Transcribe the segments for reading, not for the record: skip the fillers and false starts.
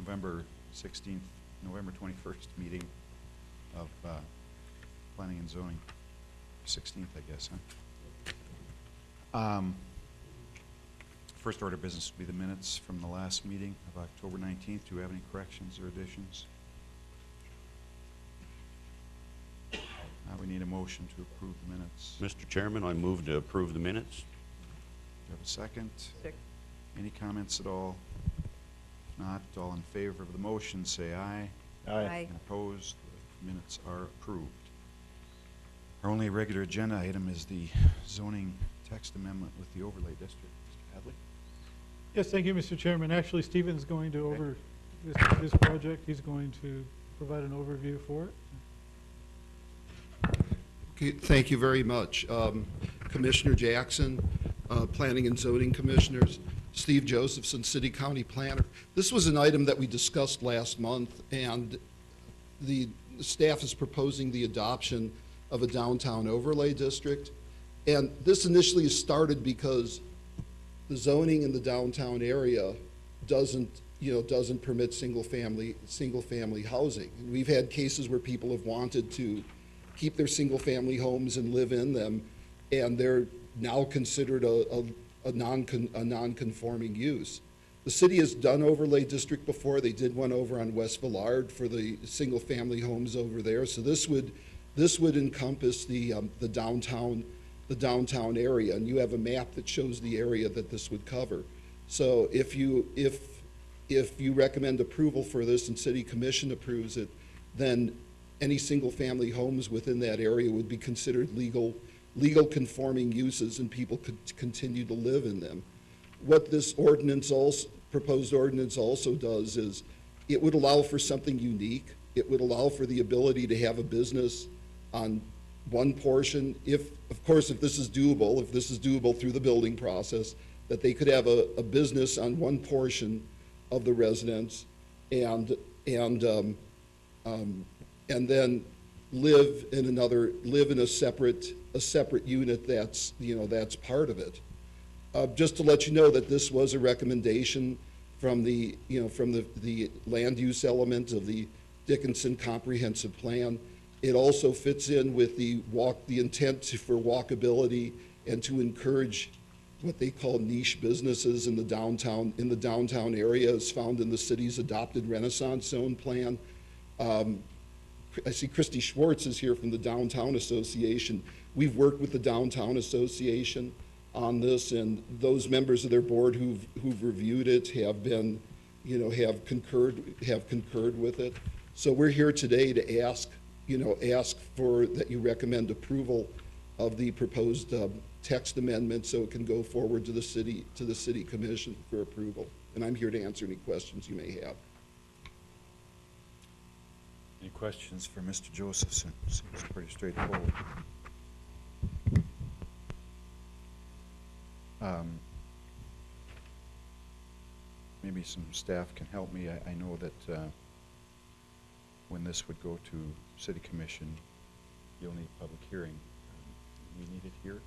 November 16th, November 21st meeting of Planning and Zoning. 16th, I guess, huh? First order of business would be the minutes from the last meeting of October 19th. Do you have any corrections or additions? We need a motion to approve the minutes. Mr. Chairman, I move to approve the minutes. Do you have a second? Second. Any comments at all? If not, all in favor of the motion say aye. Aye. And opposed, the minutes are approved. Our only regular agenda item is the zoning text amendment with the overlay district. Mr. Hadley? Yes, thank you, Mr. Chairman. Actually, Stephen's going to over this project. He's going to provide an overview for it. Okay, thank you very much. Commissioner Jackson, Planning and Zoning Commissioners, Steve Josephson, City County Planner. This was an item that we discussed last month, and the staff is proposing the adoption of a downtown overlay district. And this initially started because the zoning in the downtown area doesn't permit single family housing. And we've had cases where people have wanted to keep their single family homes and live in them, and they're now considered a non-conforming use. The city has done overlay district before. They did one over on West Villard for the single family homes over there. So this would encompass the downtown area, and you have a map that shows the area that this would cover. So if you recommend approval for this and City Commission approves it, then any single family homes within that area would be considered legal conforming uses, and people could continue to live in them. What this proposed ordinance also does is it would allow for something unique. It would allow for the ability to have a business on one portion, if this is doable through the building process, that they could have a business on one portion of the residence and then live in a separate unit that's part of it. Just to let you know that this was a recommendation from the land use element of the Dickinson Comprehensive Plan. It also fits in with the intent for walkability and to encourage what they call niche businesses in the downtown area, as found in the city's adopted Renaissance Zone plan. I see Christy Schwartz is here from the Downtown Association. We've worked with the Downtown Association on this, and those members of their board who've reviewed it have concurred with it. So we're here today to ask for that you recommend approval of the proposed text amendment so it can go forward to the city commission for approval. And I'm here to answer any questions you may have. Any questions for Mr. Josephson? Seems pretty straightforward. Maybe some staff can help me. I know that when this would go to City Commission, you'll need public hearing. We need it here?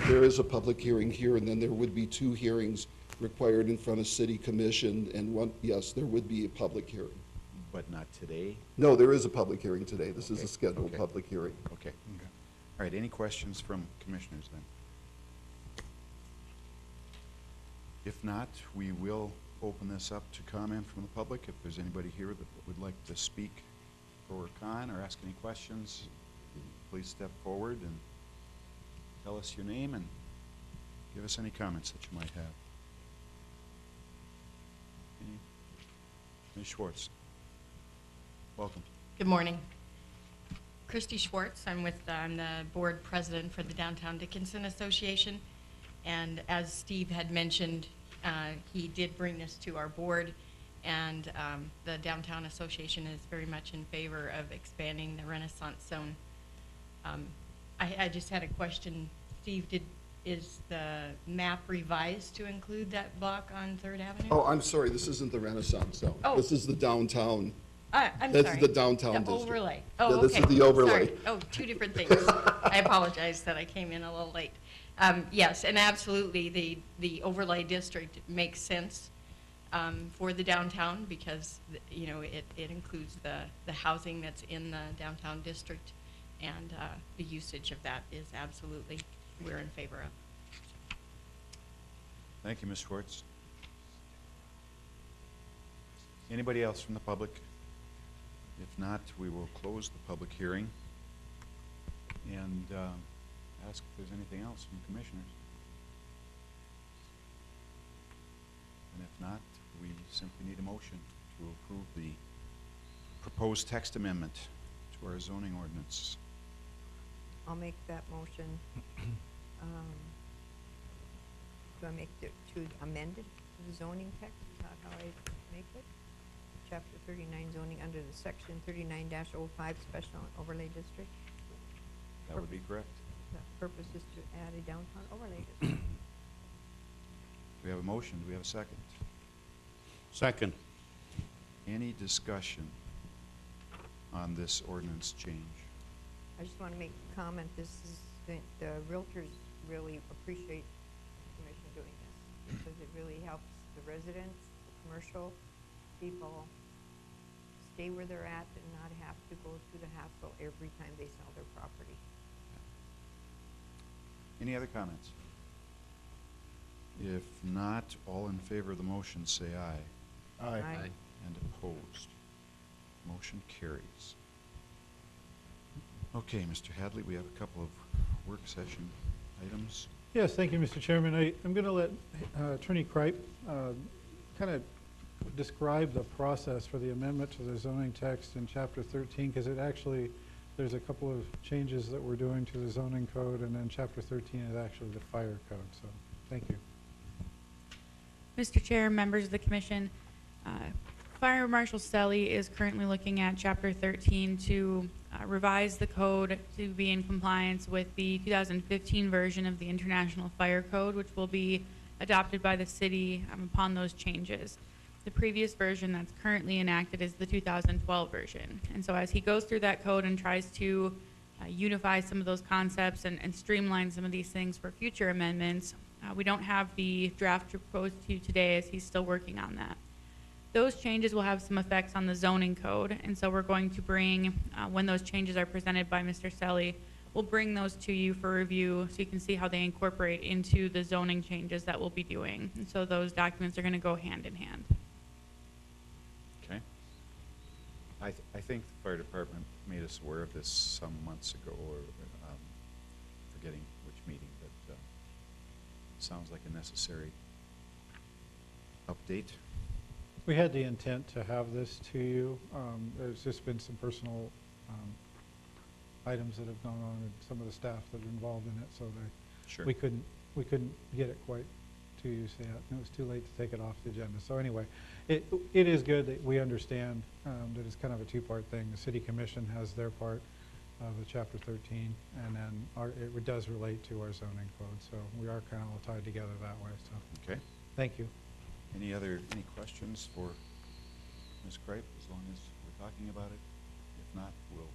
There is a public hearing here, and then there would be 2 hearings required in front of City Commission, and yes, there would be a public hearing. But not today? No, there is a public hearing today. This is a scheduled public hearing. Okay. All right, any questions from commissioners then? If not, we will open this up to comment from the public. If there's anybody here that would like to speak pro or con or ask any questions, please step forward and tell us your name and give us any comments that you might have. Ms. Schwartz, welcome. Good morning. Christy Schwartz. I'm the board president for the Downtown Dickinson Association. And as Steve had mentioned, he did bring this to our board, and the Downtown Association is very much in favor of expanding the Renaissance Zone. I just had a question. Steve, is the map revised to include that block on 3rd Avenue? Oh, I'm sorry, this isn't the Renaissance Zone. Oh. This is the downtown. I'm That's sorry. the downtown district. Overlay. Yeah, Oh, this okay. is the overlay. Sorry. Oh, 2 different things. I apologize that I came in a little late. Yes, and absolutely, the overlay district makes sense. for the downtown because, you know, it includes the housing that's in the downtown district, and the usage of that is absolutely, we're in favor of. Thank you, Ms. Schwartz. Anybody else from the public? If not, we will close the public hearing and ask if there's anything else from commissioners. And if not, we simply need a motion to approve the proposed text amendment to our zoning ordinance. I'll make that motion. Do I make it to amend it to the zoning text? Is that how I make it? Chapter 39 zoning under the section 39-05 special overlay district. That would be correct. The purpose is to add a downtown overlay district. We have a motion. Do we have a second? Second. Any discussion on this ordinance change? I just want to make a comment. This is, the realtors really appreciate the commission doing this because it really helps the residents, the commercial people stay where they're at and not have to go through the hassle every time they sell their property. Any other comments? If not, all in favor of the motion say aye. Aye. And opposed? Motion carries. Okay, Mr. Hadley, we have a couple of work session items. Yes, thank you, Mr. Chairman. I'm going to let Attorney Kripe kind of describe the process for the amendment to the zoning text in Chapter 13, because it actually, there's a couple of changes that we're doing to the zoning code, and then Chapter 13 is actually the fire code, so thank you. Mr. Chair, members of the commission, Fire Marshal Stelly is currently looking at Chapter 13 to revise the code to be in compliance with the 2015 version of the International Fire Code, which will be adopted by the city upon those changes. The previous version that's currently enacted is the 2012 version. And so as he goes through that code and tries to unify some of those concepts and streamline some of these things for future amendments, we don't have the draft proposed to you today as he's still working on that. Those changes will have some effects on the zoning code, and so we're going to bring, when those changes are presented by Mr. Stelly, we'll bring those to you for review so you can see how they incorporate into the zoning changes that we'll be doing. And so those documents are going to go hand in hand. Okay. I think the fire department made us aware of this some months ago, or forgetting which meeting, but sounds like a necessary update. We had the intent to have this to you. There's just been some personal items that have gone on, and some of the staff that are involved in it, so Sure. we couldn't get it quite to you yet. It was too late to take it off the agenda. So anyway, it is good that we understand that it's kind of a two-part thing. The city commission has their part of the Chapter 13, and then it does relate to our zoning code. So we are kind of all tied together that way. So Okay. thank you. Any questions for Ms. Kripe, as long as we're talking about it? If not, we'll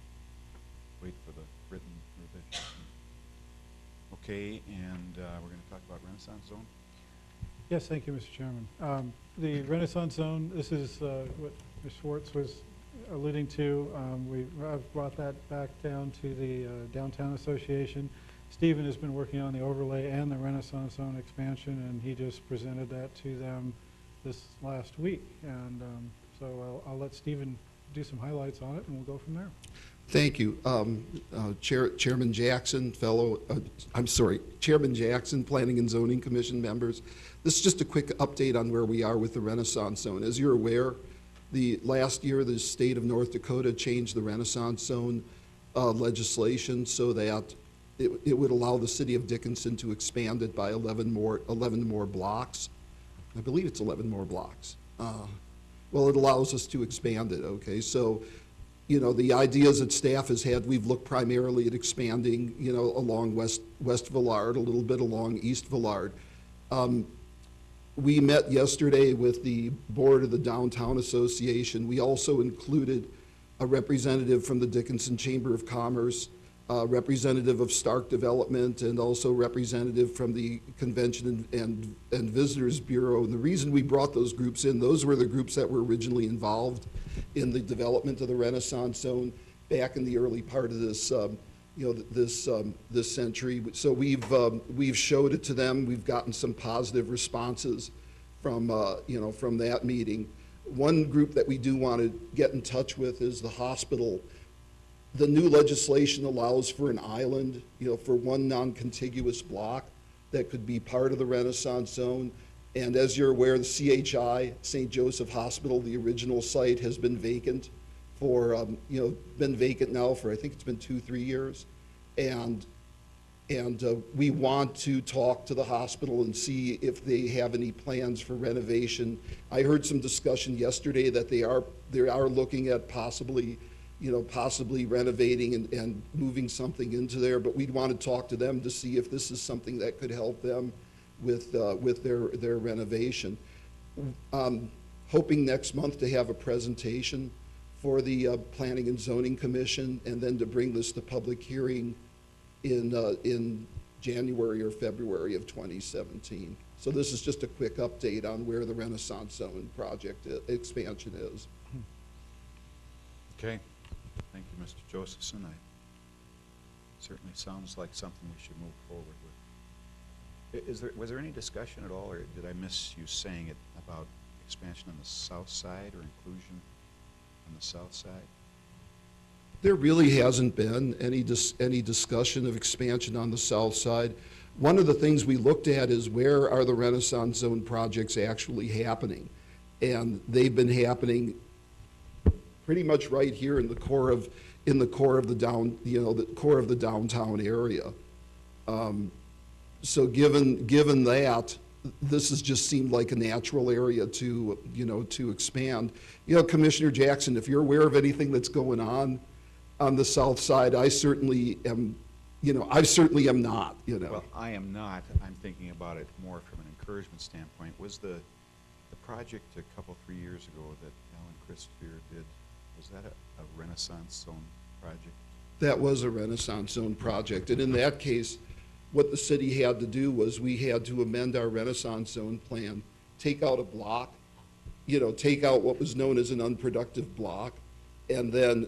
wait for the written revision. Okay, and we're going to talk about Renaissance Zone? Yes, thank you, Mr. Chairman. The Renaissance Zone, this is what Ms. Schwartz was alluding to. I've brought that back down to the Downtown Association. Stephen has been working on the overlay and the Renaissance Zone expansion, and he just presented that to them this last week. And so I'll let Stephen do some highlights on it, and we'll go from there. Thank you. Chairman Jackson, Chairman Jackson, Planning and Zoning Commission members. This is just a quick update on where we are with the Renaissance Zone. As you're aware, last year the state of North Dakota changed the Renaissance Zone legislation so that it would allow the city of Dickinson to expand it by 11 more blocks. I believe it's 11 more blocks. Well, it allows us to expand it, okay? So, the ideas that staff has had, we've looked primarily at expanding, along West Villard, a little bit along East Villard. We met yesterday with the board of the Downtown Association. We also included a representative from the Dickinson Chamber of Commerce, representative of Stark Development, and also representative from the Convention and Visitors Bureau. And the reason we brought those groups in, those were the groups that were originally involved in the development of the Renaissance Zone back in the early part of this, this century. So we've showed it to them. We've gotten some positive responses from from that meeting. One group that we do want to get in touch with is the hospital. The new legislation allows for an island, for one non-contiguous block that could be part of the Renaissance Zone. And as you're aware, the CHI, St. Joseph Hospital, the original site, has been vacant for, been vacant now for, I think it's been 2-3 years. And we want to talk to the hospital and see if they have any plans for renovation. I heard some discussion yesterday that they are looking at possibly renovating and moving something into there, but we'd want to talk to them to see if this is something that could help them with their renovation. Hoping next month to have a presentation for the Planning and Zoning Commission, and then to bring this to public hearing in January or February of 2017. So this is just a quick update on where the Renaissance Zone project expansion is. Okay. Thank you, Mr. Josephson. Certainly sounds like something we should move forward with. Was there any discussion at all, or did I miss you saying it about expansion on the south side or inclusion on the south side? There really hasn't been any discussion of expansion on the south side. One of the things we looked at is where are the Renaissance Zone projects actually happening? And they've been happening pretty much right here in the core of the core of the downtown area. So given that, this has just seemed like a natural area to expand. Commissioner Jackson, if you're aware of anything that's going on the south side, I certainly am not. Well, I am not. I'm thinking about it more from an encouragement standpoint. Was the project a couple, 3 years ago that Alan Christopher did, was that a Renaissance Zone project? That was a Renaissance Zone project, and in that case, what the city had to do was we had to amend our Renaissance Zone plan, take out a block, take out what was known as an unproductive block, and then,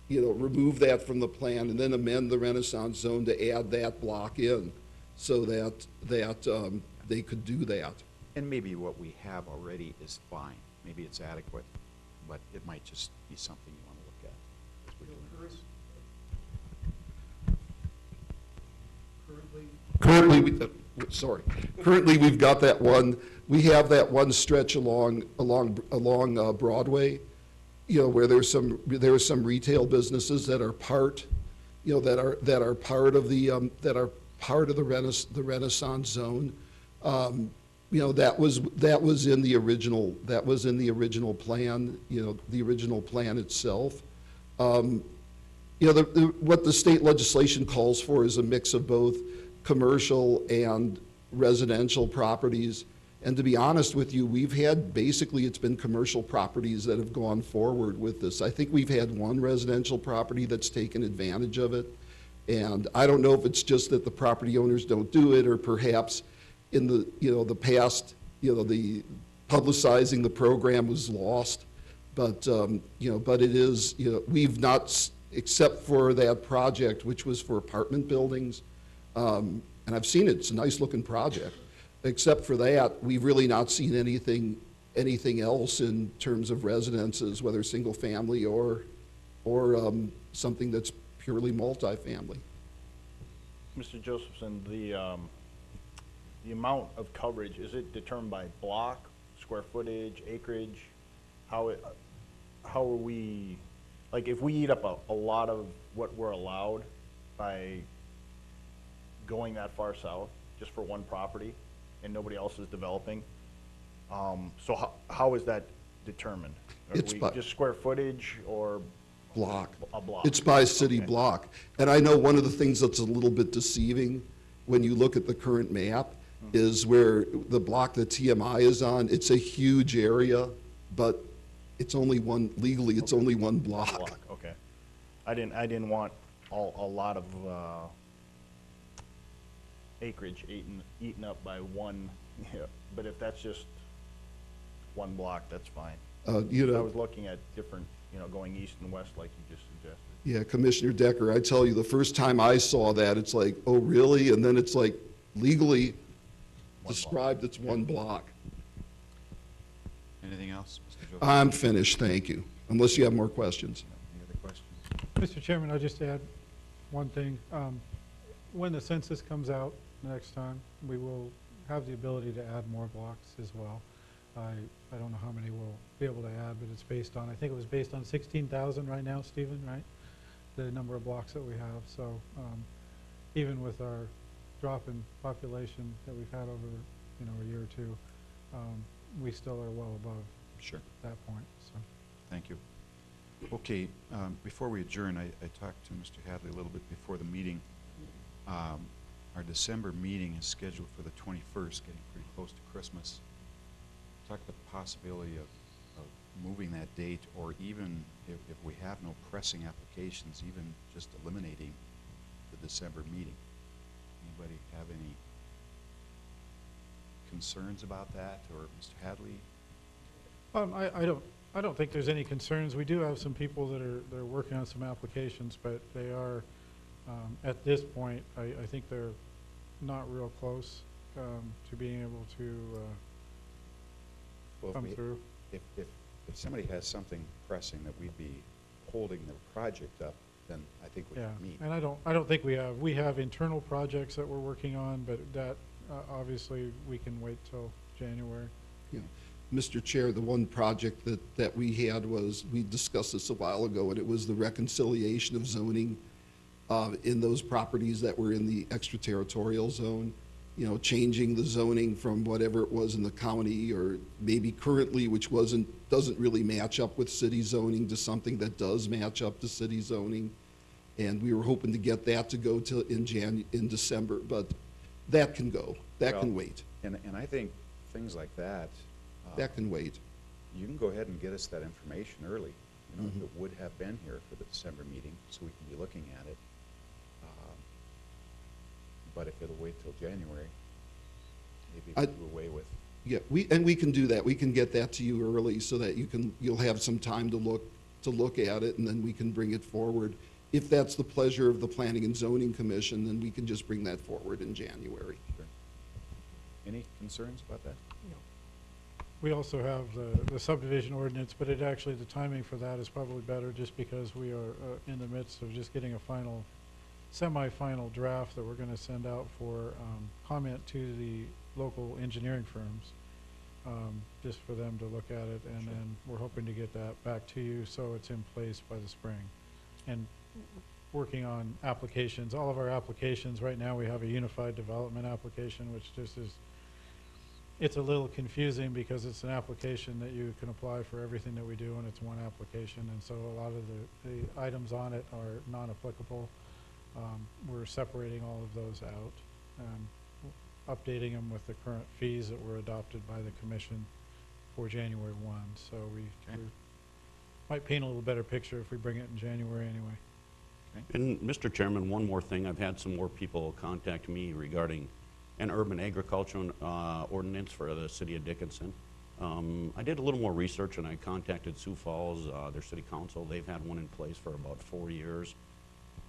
remove that from the plan, and then amend the Renaissance Zone to add that block in, so that they could do that. And maybe what we have already is fine. Maybe it's adequate, but it might just be something you want to look at as we're doing this. Currently, we've got that one. We have that one stretch along Broadway, where there's some retail businesses that are part, that are part of the Renaissance Zone. That was in the original plan. The original plan itself. What the state legislation calls for is a mix of both commercial and residential properties. And to be honest with you, it's been commercial properties that have gone forward with this. I think we've had one residential property that's taken advantage of it. And I don't know if it's just that the property owners don't do it, or perhaps in the past, the publicizing the program was lost. But but it is, we've not, except for that project, which was for apartment buildings, and I've seen it, it's a nice looking project. Except for that, we've really not seen anything else in terms of residences, whether single family or something that's purely multifamily. Mr. Josephson, the amount of coverage, is it determined by block, square footage, acreage? How are we, like, if we eat up a lot of what we're allowed by going that far south just for one property and nobody else is developing, so how is that determined? It's by just square footage or block. A block? It's by city Okay. block. And I know one of the things that's a little bit deceiving when you look at the current map is where the block that TMI is on, it's a huge area, but it's only one, legally, it's only one block. Okay. I didn't want a lot of acreage eaten up by one, but if that's just one block, that's fine. You I know, was looking at different, going east and west like you just suggested. yeah, Commissioner Decker, I tell you, the first time I saw that, it's like, oh, really? And then it's like legally block. described, it's one block. Anything else, Mr. Joseph? I'm finished, thank you, unless you have more questions. Any other questions? Mr. Chairman, I'll just add one thing. When the census comes out next time, we will have the ability to add more blocks as well. I don't know how many we'll be able to add, but it's based on, I think it was based on 16,000 right now, Stephen, right? The number of blocks that we have. So even with our drop in population that we've had over, a year or two, we still are well above Sure. that point, so. Thank you. Okay, before we adjourn, I talked to Mr. Hadley a little bit before the meeting. Our December meeting is scheduled for the 21st, getting pretty close to Christmas. Talk about the possibility of moving that date, or even if we have no pressing applications, even just eliminating the December meeting. Anybody have any concerns about that, or Mr. Hadley? I don't think there's any concerns. We do have some people that are working on some applications, but they are, at this point, I think they're not real close to being able to Well, come through. If somebody has something pressing that we'd be holding the project up, then I think we Yeah, can meet. and I don't think we have internal projects that we're working on, but that, obviously, we can wait till January. Yeah. Mr. Chair, the one project that we had was, we discussed this a while ago, and it was the reconciliation of zoning in those properties that were in the extraterritorial zone. Changing the zoning from whatever it was in the county, or maybe currently, which doesn't really match up with city zoning, to something that does match up to city zoning. And we were hoping to get that to go to in December, but that can go. That can Well, wait. And I think things like that, That can wait. you can go ahead and get us that information early. If Mhm. it would have been here for the December meeting, so we can be looking at it. But if it'll wait till January, maybe I- we do away with. Yeah, we can do that. We can get that to you early so that you'll have some time to look at it, and then we can bring it forward. If that's the pleasure of the Planning and Zoning Commission, then we can just bring that forward in January. Sure. Any concerns about that? No. We also have the subdivision ordinance, but the timing for that is probably better, just because we are in the midst of just getting a semi-final draft that we're going to send out for comment to the local engineering firms, just for them to look at it, and Sure. then we're hoping to get that back to you so it's in place by the spring. And working on applications, all of our applications, right now we have a unified development application, which just is, it's a little confusing because it's an application that you can apply for everything that we do, and it's one application, and so a lot of the items on it are non-applicable. We're separating all of those out, updating them with the current fees that were adopted by the commission for January 1. So we might paint a little better picture if we bring it in January anyway. And Mr. Chairman, one more thing. I've had some more people contact me regarding an urban agriculture ordinance for the city of Dickinson. I did a little more research, and I contacted Sioux Falls, their city council. They've had one in place for about 4 years.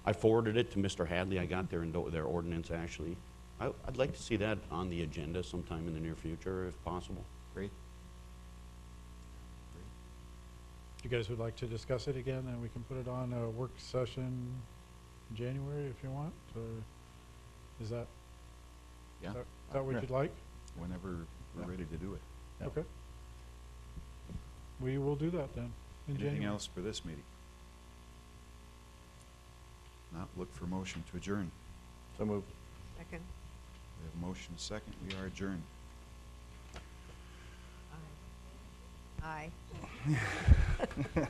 I forwarded it to Mr. Hadley. I got their ordinance, actually. I'd like to see that on the agenda sometime in the near future, if possible. Great. You guys would like to discuss it again, and we can put it on a work session in January if you want, or is that Yeah, what Yeah. you'd like? whenever we're Yeah. ready to do it. Yeah. Okay. We will do that then, in January. Anything else for this meeting? Not look for motion to adjourn. So moved. Second? We have a motion, a second. We are adjourned. Aye. Aye.